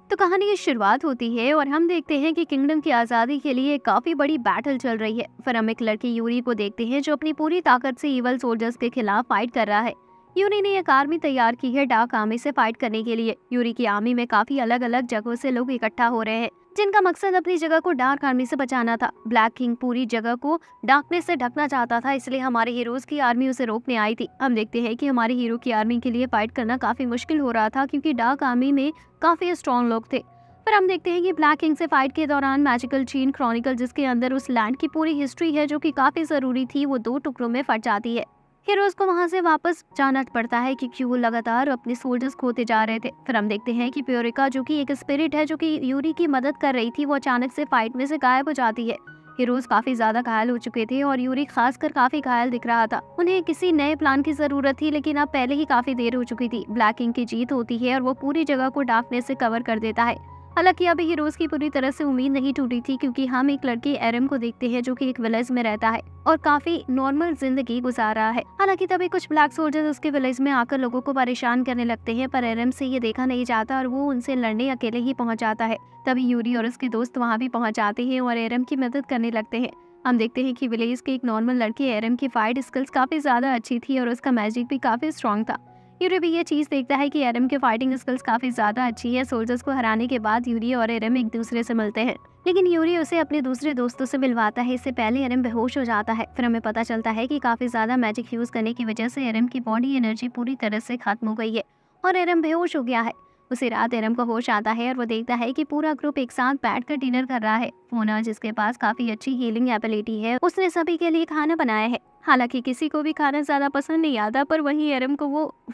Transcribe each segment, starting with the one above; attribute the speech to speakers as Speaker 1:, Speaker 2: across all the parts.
Speaker 1: तो कहानी की शुरुआत होती है और हम देखते हैं कि किंगडम की आजादी के लिए काफी बड़ी बैटल चल रही है। फिर हम एक लड़के यूरी को देखते हैं जो अपनी पूरी ताकत से इवल सोल्जर्स के खिलाफ फाइट कर रहा है। यूरी ने एक आर्मी तैयार की है डार्क आर्मी से फाइट करने के लिए। यूरी की आर्मी में काफी अलग अलग जगहों से लोग इकट्ठा हो रहे हैं जिनका मकसद अपनी जगह को डार्क आर्मी से बचाना था। ब्लैक किंग पूरी जगह को डार्कनेस से ढकना चाहता था, इसलिए हमारे हीरोज की आर्मी उसे रोकने आई थी। हम देखते हैं कि हमारे हीरो की आर्मी के लिए फाइट करना काफी मुश्किल हो रहा था क्योंकि डार्क आर्मी में काफी स्ट्रॉन्ग लोग थे। फिर हम देखते हैं कि ब्लैक किंग से फाइट के दौरान मैजिकल चेन क्रॉनिकल, जिसके अंदर उस लैंड की पूरी हिस्ट्री है जो कि काफी जरूरी थी, वो दो टुकड़ों में फट जाती है। हीरोज को वहां से वापस जाना पड़ता है क्योंकि वो लगातार अपने सोल्जर्स खोते जा रहे थे। फिर हम देखते हैं कि प्योरिका, जो कि एक स्पिरिट है जो कि यूरी की मदद कर रही थी, वो अचानक से फाइट में से गायब हो जाती है। हीरोज काफी ज्यादा घायल हो चुके थे और यूरी खासकर काफी घायल दिख रहा था। उन्हें किसी नए प्लान की जरूरत थी, लेकिन अब पहले ही काफी देर हो चुकी थी। ब्लैक किंग की जीत होती है और वो पूरी जगह को डार्कनेस से कवर कर देता है। हालांकि अभी हीरोज की पूरी तरह से उम्मीद नहीं टूटी थी क्योंकि हम एक लड़के एरम को देखते हैं जो कि एक विलेज में रहता है और काफी नॉर्मल जिंदगी गुजार रहा है। हालांकि तभी कुछ ब्लैक सोल्जर्स उसके विलेज में आकर लोगों को परेशान करने लगते हैं, पर एरम से ये देखा नहीं जाता और वो उनसे लड़ने अकेले ही पहुंच जाता है। तभी यूरी और उसके दोस्त वहां भी पहुंच जाते हैं और एरम की मदद करने लगते हैं। हम देखते हैं कि विलेज के एक नॉर्मल लड़के एरम की फाइट स्किल्स काफी ज्यादा अच्छी थी और उसका मैजिक भी काफी स्ट्रॉन्ग था। यूरी भी ये चीज देखता है कि एरम के फाइटिंग स्किल्स काफी ज्यादा अच्छी है। सोल्जर्स को हराने के बाद यूरी और एरम एक दूसरे से मिलते हैं, लेकिन यूरी उसे अपने दूसरे दोस्तों से मिलवाता है। इससे पहले एरम बेहोश हो जाता है। फिर हमें पता चलता है कि काफी ज्यादा मैजिक यूज करने की वजह से एरम की बॉडी एनर्जी पूरी तरह से खत्म हो गई है और एरम बेहोश हो गया है। उसी रात एरम को होश आता है और वो देखता है कि पूरा ग्रुप एक साथ बैठकर डिनर कर रहा है। फोना, जिसके पास काफी अच्छी हीलिंग एबिलिटी है, उसने सभी के लिए खाना बनाया है। हालांकि किसी को भी खाना ज्यादा पसंद नहीं आता, पर वही एरम को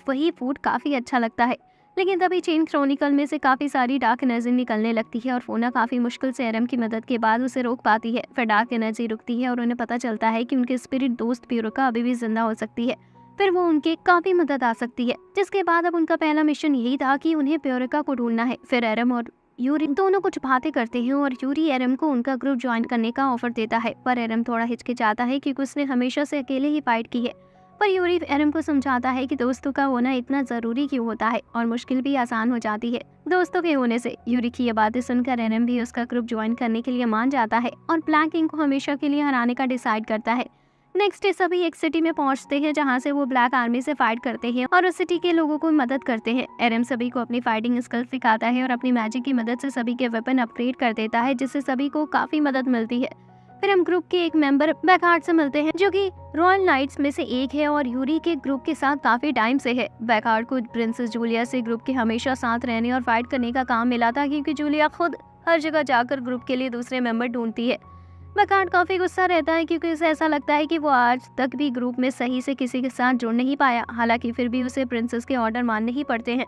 Speaker 1: वही फूड काफी अच्छा लगता है। लेकिन तभी चेन क्रॉनिकल में से काफी सारी डार्क एनर्जी निकलने लगती है और फोना काफी मुश्किल से एरम की मदद के बाद उसे रोक पाती है। फिर डार्क एनर्जी रुकती है और उन्हें पता चलता है कि उनके स्पिरिट दोस्त प्यूरिका अभी भी जिंदा हो सकती है। फिर वो उनके काफी मदद आ सकती है, जिसके बाद अब उनका पहला मिशन यही था कि उन्हें प्योरिका को ढूंढना है। फिर एरम और यूरी दोनों कुछ बातें करते हैं और यूरी एरम को उनका ग्रुप ज्वाइन करने का ऑफर देता है, पर एरम थोड़ा हिचकिचाता है क्योंकि उसने हमेशा से अकेले ही फाइट की है। पर यूरी एरम को समझाता है कि दोस्तों का होना इतना जरूरी क्यों होता है और मुश्किल भी आसान हो जाती है दोस्तों के होने से। यूरी की ये बातें सुनकर एरम भी उसका ग्रुप ज्वाइन करने के लिए मान जाता है और ब्लैक किंग को हमेशा के लिए हराने का डिसाइड करता है। नेक्स्ट डे सभी एक सिटी में पहुंचते हैं जहां से वो ब्लैक आर्मी से फाइट करते हैं और उस सिटी के लोगों को मदद करते हैं। एरम सभी को अपनी फाइटिंग स्किल्स सिखाता है और अपनी मैजिक की मदद से सभी के वेपन अपग्रेड कर देता है, जिससे सभी को काफी मदद मिलती है। फिर हम ग्रुप के एक मेंबर बैकहार्ट से मिलते हैं जो कि रॉयल नाइट्स में से एक है और यूरी के ग्रुप के साथ काफी टाइम से है। बैकहार्ट को प्रिंसेस जूलिया से ग्रुप के हमेशा साथ रहने और फाइट करने का काम मिला था क्योंकि जूलिया खुद हर जगह जाकर ग्रुप के लिए दूसरे मेंबर ढूंढती है। बैकहार्ट काफी गुस्सा रहता है क्योंकि उसे ऐसा लगता है कि वो आज तक भी ग्रुप में सही से किसी के साथ जुड़ नहीं पाया। हालांकि फिर भी उसे प्रिंसेस के ऑर्डर मानने ही पड़ते हैं।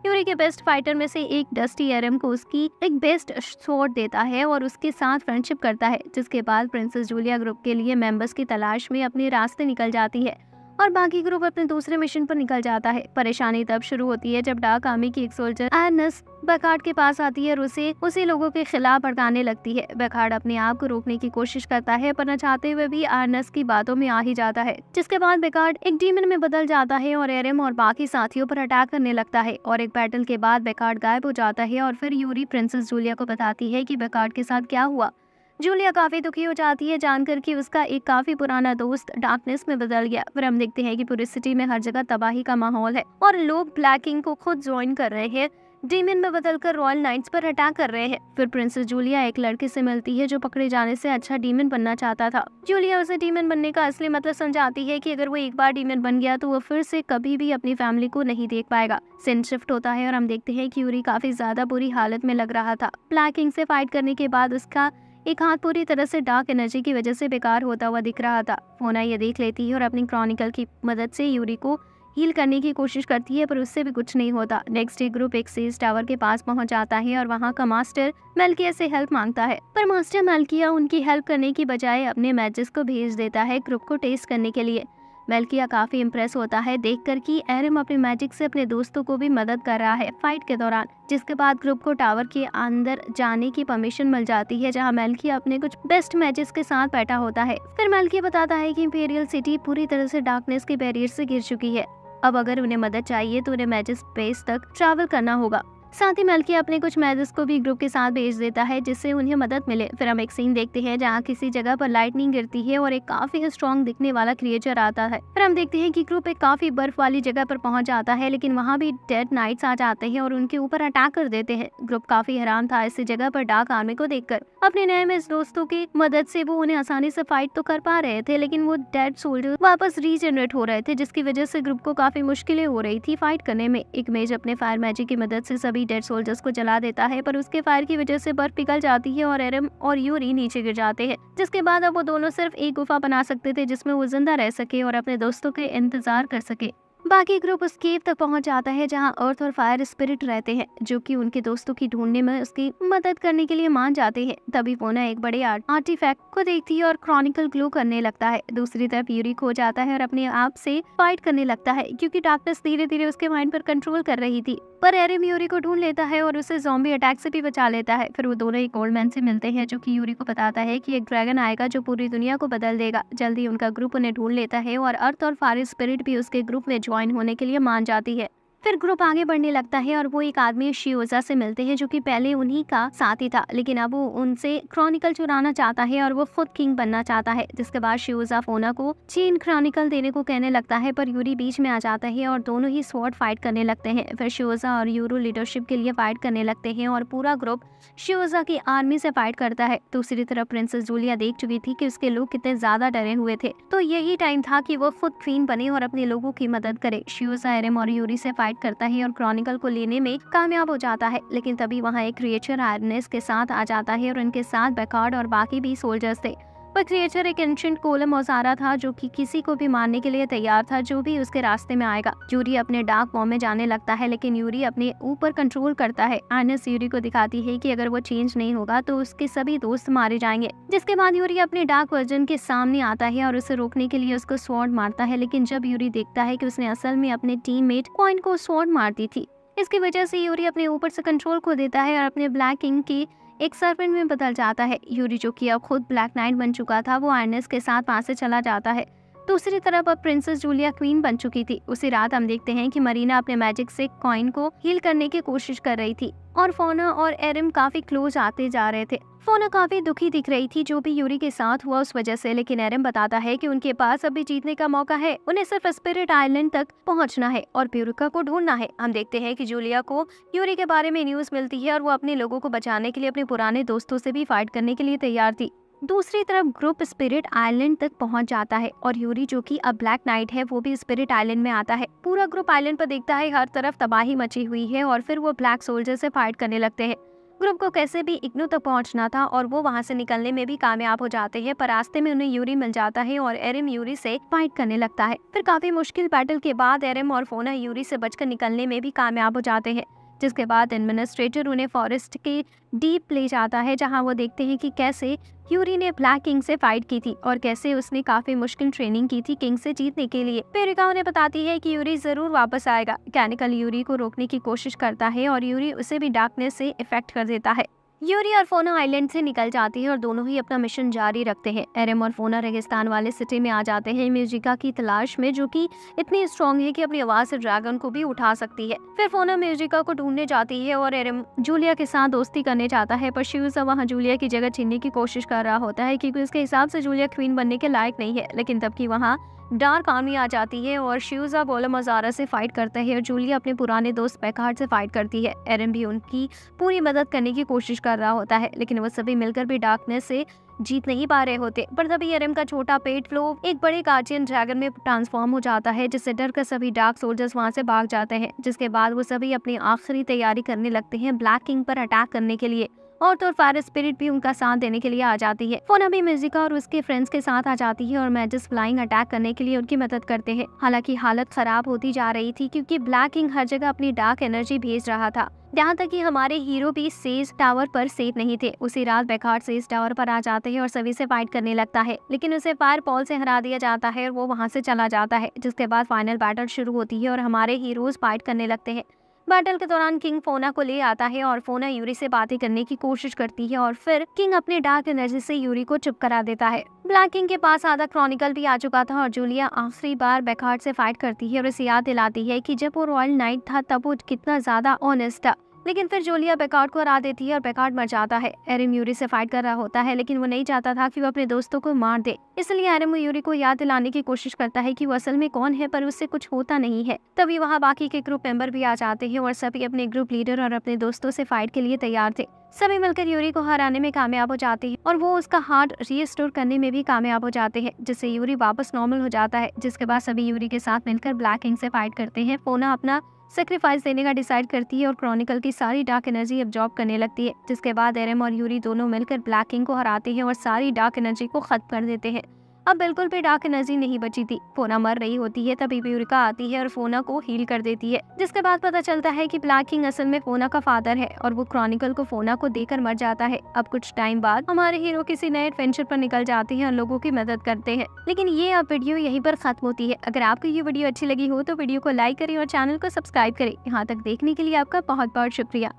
Speaker 1: यूरी के बेस्ट फाइटर में से एक डस्टी एरम को उसकी एक बेस्ट स्वॉर्ड देता है और उसके साथ फ्रेंडशिप करता है, जिसके बाद प्रिंसेस जूलिया ग्रुप के लिए मेंबर्स की तलाश में अपने रास्ते निकल जाती है और बाकी ग्रुप अपने दूसरे मिशन पर निकल जाता है। परेशानी तब शुरू होती है जब डार्क आर्मी की एक सोल्जर एर्नस बैकहार्ट के पास आती है और उसे उसी लोगों के खिलाफ भड़काने लगती है। बैकहार्ट अपने आप को रोकने की कोशिश करता है, पर न चाहते हुए भी एर्नस की बातों में आ ही जाता है, जिसके बाद बैकहार्ट एक डीमन में बदल जाता है और एरम और बाकी साथियों पर अटैक करने लगता है और एक बैटल के बाद बैकहार्ट गायब हो जाता है। और फिर यूरी प्रिंसेस जूलिया को बताती है कि बैकहार्ट के साथ क्या हुआ। जूलिया काफी दुखी हो जाती है जानकर कि उसका एक काफी पुराना दोस्त डार्कनेस में बदल गया। फिर हम देखते हैं कि पूरी सिटी में हर जगह तबाही का माहौल है और लोग ब्लैक किंग को खुद ज्वाइन कर रहे हैं, डीमन में बदलकर रॉयल नाइट्स पर अटैक कर रहे हैं। फिर प्रिंसेस जूलिया एक लड़के से मिलती है जो पकड़े जाने से अच्छा डीमन बनना चाहता था। जूलिया उसे डीमन बनने का असली मतलब समझाती है कि अगर वो एक बार डीमन बन गया तो वो फिर से कभी भी अपनी फैमिली को नहीं देख पाएगा। सीन शिफ्ट होता है और हम देखते हैं कि यूरी काफी ज्यादा बुरी हालत में लग रहा था। ब्लैक किंग से फाइट करने के बाद उसका एक हाथ पूरी तरह से डार्क एनर्जी की वजह से बेकार होता हुआ दिख रहा था। फोना ये देख लेती है और अपनी क्रॉनिकल की मदद से यूरी को हील करने की कोशिश करती है, पर उससे भी कुछ नहीं होता। नेक्स्ट डे ग्रुप एक सीज टावर के पास पहुंच जाता है और वहां का मास्टर मेल्किया से हेल्प मांगता है, पर मास्टर मेल्किया उनकी हेल्प करने की बजाय अपने मैजिक्स को भेज देता है ग्रुप को टेस्ट करने के लिए। मेल्किया काफी इम्प्रेस होता है देखकर कि एरम अपने मैजिक से अपने दोस्तों को भी मदद कर रहा है फाइट के दौरान, जिसके बाद ग्रुप को टावर के अंदर जाने की परमिशन मिल जाती है जहां मेल्किया अपने कुछ बेस्ट मैजिक्स के साथ बैठा होता है। फिर मेल्किया बताता है कि इंपीरियल सिटी पूरी तरह से डार्कनेस के बैरियर से घिर चुकी है। अब अगर उन्हें मदद चाहिए तो उन्हें मैजिक स्पेस तक ट्रैवल करना होगा। साथ ही मेल्की अपने कुछ मैजिक्स को भी ग्रुप के साथ भेज देता है जिससे उन्हें मदद मिले। फिर हम एक सीन देखते हैं जहाँ किसी जगह पर लाइटनिंग गिरती है और एक काफी स्ट्रॉन्ग दिखने वाला क्रिएचर आता है। फिर हम देखते हैं कि ग्रुप एक काफी बर्फ वाली जगह पर पहुंच जाता है, लेकिन वहाँ भी डेड नाइट्स आ जाते हैं और उनके ऊपर अटैक कर देते हैं। ग्रुप काफी हैरान था ऐसी जगह पर डार्क आर्मी को देखकर। अपने नए में दोस्तों की मदद से वो उन्हें आसानी से फाइट तो कर पा रहे थे, लेकिन वो डेड सोल्जर वापस रीजनरेट हो रहे थे, जिसकी वजह से ग्रुप को काफी मुश्किलें हो रही थी फाइट करने में। एक मेज अपने फायर मैजिक की मदद से सभी डेड सोल्जर्स को जला देता है, पर उसके फायर की वजह से बर्फ पिघल जाती है और एरम और यूरी नीचे गिर जाते हैं। जिसके बाद अब वो दोनों सिर्फ एक गुफा बना सकते थे जिसमें वो जिंदा रह सके और अपने दोस्तों के इंतजार कर सके। बाकी ग्रुप उस केव तक पहुंच जाता है जहां अर्थ और फायर स्पिरिट रहते हैं, जो कि उनके दोस्तों की ढूंढने में उसकी मदद करने के लिए मान जाते हैं। तभी फोना एक बड़े आर्टिफैक्ट को देखती है और क्रॉनिकल ग्लो करने लगता है। दूसरी तरफ यूरी खो जाता है और अपने आप से फाइट करने लगता है क्योंकि डार्कनेस धीरे धीरे उसके माइंड पर कंट्रोल कर रही थी। पर एरम यूरी को ढूंढ लेता है और उसे ज़ॉम्बी अटैक से भी बचा लेता है। फिर वो दोनों एक ओल्ड मैन से मिलते हैं जो कि यूरी को बताता है कि एक ड्रैगन आएगा जो पूरी दुनिया को बदल देगा। जल्दी उनका ग्रुप उन्हें ढूंढ लेता है और अर्थ और फायर स्पिरिट भी उसके ग्रुप में ज्वाइन होने के लिए मान जाती है। फिर ग्रुप आगे बढ़ने लगता है और वो एक आदमी शियोजा से मिलते हैं जो कि पहले उन्हीं का साथी था, लेकिन अब वो उनसे क्रॉनिकल चुराना चाहता है और वो खुद किंग बनना चाहता है। जिसके बाद शियोजा फोना को चेन क्रॉनिकल देने को कहने लगता है, पर यूरी बीच में आ जाता है और दोनों ही स्वॉर्ड फाइट करने लगते हैं। फिर शियोजा और यूरो लीडरशिप के लिए फाइट करने लगते हैं और पूरा ग्रुप शियोजा की आर्मी से फाइट करता है। दूसरी तरफ प्रिंसेस जूलिया देख चुकी थी कि उसके लोग कितने ज्यादा डरे हुए थे, तो यही टाइम था कि वो खुद क्वीन बने और अपने लोगों की मदद करे। शियोजा एरम और यूरी से फाइट करता है और क्रॉनिकल को लेने में कामयाब हो जाता है, लेकिन तभी वहाँ एक क्रिएचर आयरनेस के साथ आ जाता है और उनके साथ बैकार्ड और बाकी भी सोल्जर्स थे। पर क्रिएचर एक एंशिएंट कोलम औजारा था जो कि किसी को भी मारने के लिए तैयार था जो भी उसके रास्ते में आएगा। यूरी अपने डार्क फॉर्म में जाने लगता है, लेकिन यूरी अपने ऊपर कंट्रोल करता है। आयरनेस यूरी को दिखाती है कि अगर वो चेंज नहीं होगा तो उसके सभी दोस्त मारे जाएंगे। जिसके बाद यूरी अपने डार्क वर्जन के सामने आता है और उसे रोकने के लिए उसको स्वॉर्ड मारता है, लेकिन जब यूरी देखता है कि उसने असल में अपने टीममेट कॉइन को स्वॉर्ड मार दी थी, इसकी वजह से यूरी अपने ऊपर से कंट्रोल खो देता है और अपने ब्लैक किंग की एक सर्पेंट में बदल जाता है। यूरी जो कि अब खुद ब्लैक नाइट बन चुका था, वो आयरनेस के साथ वहां से चला जाता है। दूसरी तरफ अब प्रिंसेस जूलिया क्वीन बन चुकी थी। उसी रात हम देखते हैं कि मरीना अपने मैजिक से कॉइन को हील करने की कोशिश कर रही थी और फोना और एरम काफी क्लोज आते जा रहे थे। फोना काफी दुखी दिख रही थी जो भी यूरी के साथ हुआ उस वजह से, लेकिन एरम बताता है कि उनके पास अभी जीतने का मौका है, उन्हें सिर्फ स्पिरिट आइलैंड तक पहुंचना है और प्यूरिका को ढूंढना है। हम देखते हैं कि जूलिया को यूरी के बारे में न्यूज मिलती है और वो अपने लोगों को बचाने के लिए अपने पुराने दोस्तों से भी फाइट करने के लिए तैयार थी। दूसरी तरफ ग्रुप स्पिरिट आइलैंड तक पहुंच जाता है और यूरी जो कि अब ब्लैक नाइट है वो भी स्पिरिट आइलैंड में आता है। पूरा ग्रुप आइलैंड पर देखता है हर तरफ तबाही मची हुई है और फिर वो ब्लैक सोल्जर से फाइट करने लगते हैं। ग्रुप को कैसे भी इग्नू तक पहुंचना था और वो वहां से निकलने में भी कामयाब हो जाते हैं, पर रास्ते में उन्हें यूरी मिल जाता है और एरम यूरी से फाइट करने लगता है। फिर काफी मुश्किल बैटल के बाद एरम और फोना यूरी से बचकर निकलने में भी कामयाब हो जाते हैं। जिसके बाद एडमिनिस्ट्रेटर उन्हें फॉरेस्ट के डीप ले जाता है जहां वो देखते हैं कि कैसे यूरी ने ब्लैक किंग से फाइट की थी और कैसे उसने काफी मुश्किल ट्रेनिंग की थी किंग से जीतने के लिए। पेरिका उन्हें बताती है कि यूरी जरूर वापस आएगा। कैनिकल यूरी को रोकने की कोशिश करता है और यूरी उसे भी डार्कनेस से इफेक्ट कर देता है। यूरी और फोना आइलैंड से निकल जाती है और दोनों ही अपना मिशन जारी रखते हैं। एरम और फोना रेगिस्तान वाले सिटी में आ जाते हैं म्यूजिका की तलाश में, जो कि इतनी स्ट्रॉन्ग है कि अपनी आवाज से ड्रैगन को भी उठा सकती है। फिर फोना म्यूजिका को ढूंढने जाती है और एरम जूलिया के साथ दोस्ती करने जाता है, पर शिवजा वहाँ जूलिया की जगह छीनने की कोशिश कर रहा होता है क्योंकि उसके हिसाब से जूलिया क्वीन बनने के लायक नहीं है। लेकिन तब की वहाँ डार्क आर्मी आ जाती है और शिवजा गोलम अजारा से फाइट करता है और जूलिया अपने पुराने दोस्त पैकार्ड से फाइट करती है। एरम भी उनकी पूरी मदद करने की कोशिश कर रहा होता है, लेकिन वो सभी मिलकर भी डार्कनेस से जीत नहीं पा रहे होते। पर तभी एरम का छोटा पेट फ्लो एक बड़े गार्जियन ड्रैगन में ट्रांसफॉर्म हो जाता है, जिससे डर कर सभी डार्क सोल्जर्स वहां से भाग जाते हैं। जिसके बाद वो सभी अपनी आखिरी तैयारी करने लगते हैं ब्लैक किंग पर अटैक करने के लिए और तो फायर स्पिरिट भी उनका साथ देने के लिए आ जाती है। फोना भी म्यूजिका और उसके फ्रेंड्स के साथ आ जाती है और मैजिस फ्लाइंग अटैक करने के लिए उनकी मदद करते हैं। हालांकि हालत खराब होती जा रही थी क्योंकि ब्लैक किंग हर जगह अपनी डार्क एनर्जी भेज रहा था, यहाँ तक कि हमारे हीरो भी सेज टावर पर सेफ नहीं थे। उसी रात बैकार्ड सेज टावर पर आ जाते हैं और सभी से फाइट करने लगता है, लेकिन उसे फायर पॉल से हरा दिया जाता है और वो वहाँ से चला जाता है। जिसके बाद फाइनल बैटल शुरू होती है और हमारे हीरोज फाइट करने लगते हैं। बैटल के दौरान किंग फोना को ले आता है और फोना यूरी से बातें करने की कोशिश करती है और फिर किंग अपने डार्क एनर्जी से यूरी को चुप करा देता है। ब्लैक किंग के पास आधा क्रॉनिकल भी आ चुका था और जूलिया आखिरी बार बैकार्ड से फाइट करती है और इसे याद दिलाती है कि जब वो रॉयल नाइट था तब वो कितना ज्यादा ऑनेस्ट था। लेकिन फिर जूलिया पैकार्ड को हरा देती है और पैकार्ड मर जाता है। एरम यूरी से फाइट कर रहा होता है, लेकिन वो नहीं चाहता था कि वो अपने दोस्तों को मार दे, इसलिए एरम यूरी को याद दिलाने की कोशिश करता है कि वो असल में कौन है, पर उससे कुछ होता नहीं है। तभी वहाँ बाकी के ग्रुप मेंबर भी आ जाते हैं और सभी अपने ग्रुप लीडर और अपने दोस्तों से फाइट के लिए तैयार थे। सभी मिलकर यूरी को हराने में कामयाब हो जाते हैं और वो उसका हार्ट रीस्टोर करने में भी कामयाब हो जाते हैं, जिससे यूरी वापस नॉर्मल हो जाता है। जिसके बाद सभी यूरी के साथ मिलकर ब्लैक किंग से फाइट करते हैं। फोना अपना सेक्रीफाइस देने का डिसाइड करती है और क्रॉनिकल की सारी डार्क एनर्जी अब्जॉर्ब करने लगती है। जिसके बाद एरम और यूरी दोनों मिलकर ब्लैक किंग को हराते हैं और सारी डार्क एनर्जी को खत्म कर देते हैं। अब बिल्कुल भी डार्क एनर्जी नहीं बची थी। फोना मर रही होती है, तभी यूरिका आती है और फोना को हील कर देती है। जिसके बाद पता चलता है कि ब्लैक किंग असल में फोना का फादर है और वो क्रॉनिकल को फोना को देकर मर जाता है। अब कुछ टाइम बाद हमारे हीरो किसी नए एडवेंचर पर निकल जाते हैं और लोगों की मदद करते हैं। लेकिन ये अब वीडियो यहीं पर खत्म होती है। अगर आपको ये वीडियो अच्छी लगी हो तो वीडियो को लाइक करें और चैनल को सब्सक्राइब करें। यहाँ तक देखने के लिए आपका बहुत बहुत शुक्रिया।